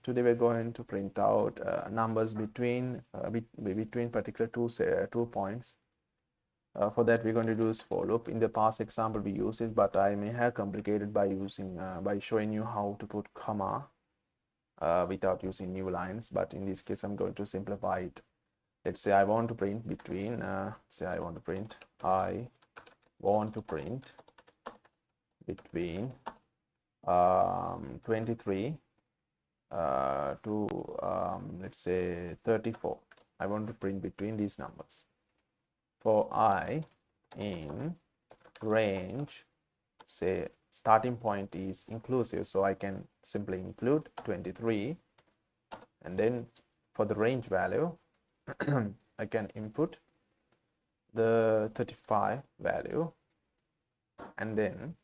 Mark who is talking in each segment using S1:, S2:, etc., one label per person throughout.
S1: Today we're going to print out numbers between particular two points. For that, we're going to use for loop. In the past example, we use it, but I may have complicated by showing you how to put comma without using new lines. But in this case, I'm going to simplify it. Let's say I want to print between. I want to print between 23 to let's say 34. I want to print between these numbers. For I in range, say starting point is inclusive, so I can simply include 23, and then for the range value I can input the 35 value and then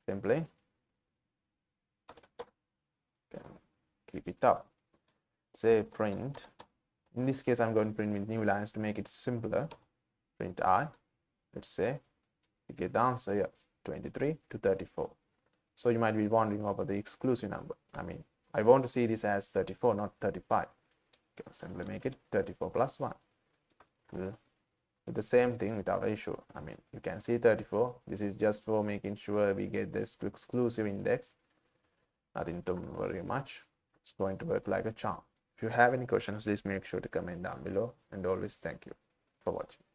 S1: simply keep it up. Say print, in this case I'm going to print with new lines to make it simpler. Print I, let's say you get the answer, yes, 23 to 34. So you might be wondering about the exclusive number. I mean, I want to see this as 34, not 35. Okay, simply make it 34 plus 1. With the same thing without an issue. I mean, you can see 34. This is just for making sure we get this exclusive index. Nothing to worry much. It's going to work like a charm. If you have any questions, please make sure to comment down below, and always thank you for watching.